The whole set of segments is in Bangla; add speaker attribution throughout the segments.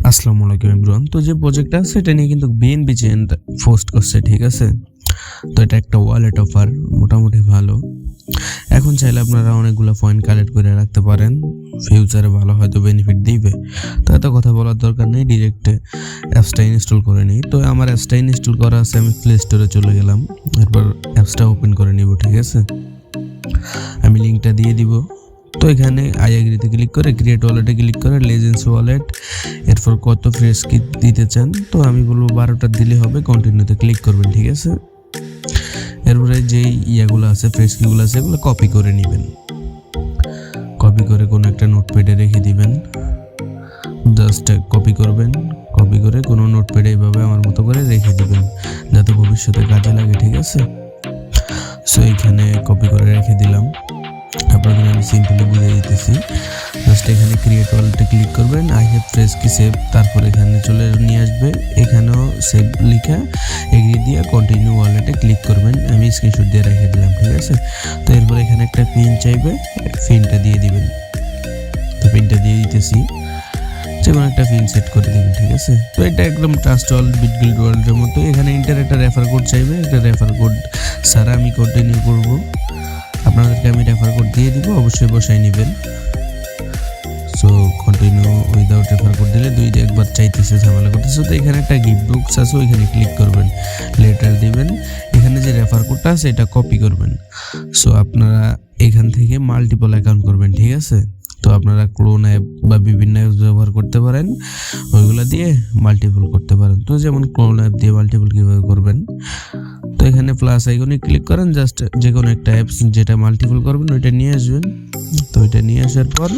Speaker 1: আসসালামু আলাইকুম এভরিওয়ান। তো যে প্রজেক্টটা আছে এটা নিয়ে কিন্তু বিএনবি চেন পোস্ট করছে, ঠিক আছে। তো এটা একটা ওয়ালেট অফার, মোটামুটি ভালো। এখন চাইলে আপনারা অনেকগুলো পয়েন্ট কালেক্ট করে রাখতে পারেন, ফিউচারে ভালো হয়তো বেনিফিট দিবে। তো এত কথা বলার দরকার নেই, ডিরেক্ট অ্যাপসটা ইনস্টল করে নিই। তো আমার অ্যাপসটা ইনস্টল করা আছে, আমি প্লে স্টোরে চলে গেলাম, এরপর অ্যাপসটা ওপেন করে নিব, ঠিক আছে। আমি লিঙ্কটা দিয়ে দিব। তো এখানে আই এগ্রিতে ক্লিক করে ক্রিয়েট ওয়ালেটে ক্লিক করে লেজেন্স ওয়ালেট, এরপর কত ফ্রেশ কি দিতে চান, তো আমি বলবো 12টা দিলে হবে, কন্টিনিউতে ক্লিক করবেন, ঠিক আছে। এরপরে যেই ইয়াগুলো আছে, ফ্রেশ কিগুলো আছে, এগুলো কপি করে নেবেন। কপি করে কোনো একটা নোটপ্যাডে রেখে দিবেন, জাস্ট কপি করবেন। কপি করে কোনো নোটপ্যাডে এইভাবে আমার মতো করে রেখে দিবেন, যাতে ভবিষ্যতে কাজে লাগে, ঠিক আছে। সো এখানে কপি করে রেখে দিলাম। আপনাদের আমি সিম্পলি বুঝিয়ে দিতেছি। জাস্ট এখানে ক্রিয়েট ওয়ালেটে ক্লিক করবেন, আই হ্যাভ ফ্রেশ কি সেভ, তারপর এখানে চলে নিয়ে আসবে, এখানেও সেভ লিখা এগ্রি দিয়ে কন্টিনিউ ওয়ালেটে ক্লিক করবেন। আমি স্ক্রিনশট দিয়ে রেখে দিলাম, ঠিক আছে। তো এরপর এখানে একটা পিন চাইবে, পিনটা দিয়ে দিবেন। তো পিনটা দিয়ে দিতেছি, যে কোনো একটা পিন সেট করে দিবেন, ঠিক আছে। তো এটা একদম ট্রাস্ট ওয়ালেট, বিটগিল্ড ওয়ালেটের মতো। এখানে ইন্টার একটা রেফার কোড চাইবে, এটা রেফার কোড ছাড়া আমি কন্টিনিউ করব। আপনাদেরকে আমি রেফার কোড দিয়ে দিব, অবশ্যই বসাই নেবেন। So continue without refer code দিলে একবার চাইতেছে, ঝামেলা করতেছে। তো এখানে একটা গিফট বক্স আছে, ওইখানে ক্লিক করবেন, লেটার দিবেন। এখানে যে রেফার কোডটা আছে এটা কপি করবেন। সো আপনারা এখান থেকে মাল্টিপল অ্যাকাউন্ট করবেন, ঠিক আছে। তো আপনারা ক্লোন অ্যাপ বা বিভিন্ন অ্যাপ ব্যবহার করতে পারেন, ওইগুলো দিয়ে মাল্টিপল করতে পারেন। তো যেমন ক্লোন অ্যাপ দিয়ে মাল্টিপল কীভাবে করবেন, তো এখানে প্লাস আইকনে ক্লিক করেন, জাস্ট যে কোনো একটা অ্যাপস যেটা মাল্টিপল করবেন ওইটা নিয়ে আসবেন। তো ওইটা নিয়ে আসার পর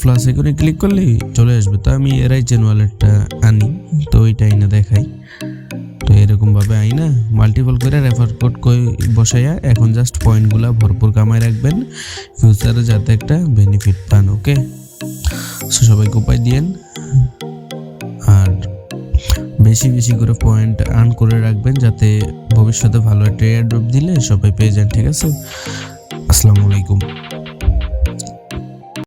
Speaker 1: প্লাস আইকনে ক্লিক করলেই চলে আসবে। তো আমি এরাই চেন ওয়ালেটটা আনি, তো ওইটা আইনা দেখাই। তো এরকমভাবে আইনা মাল্টিপল করে রেফার কোড বসাইয়া এখন জাস্ট পয়েন্টগুলো ভরপুর কামায় রাখবেন, ফিউচারে যাতে একটা বেনিফিট পান, ওকে। সো সবাইকে উপায় দিয়েন, আর বেশি বেশি করে পয়েন্ট আর্ন করে রাখবেন, যাতে ভবিষ্যতে ভালো একটা এয়ারড্রপ দিলে সবাই পেয়ে যান, ঠিক আছে। আসসালামু আলাইকুম।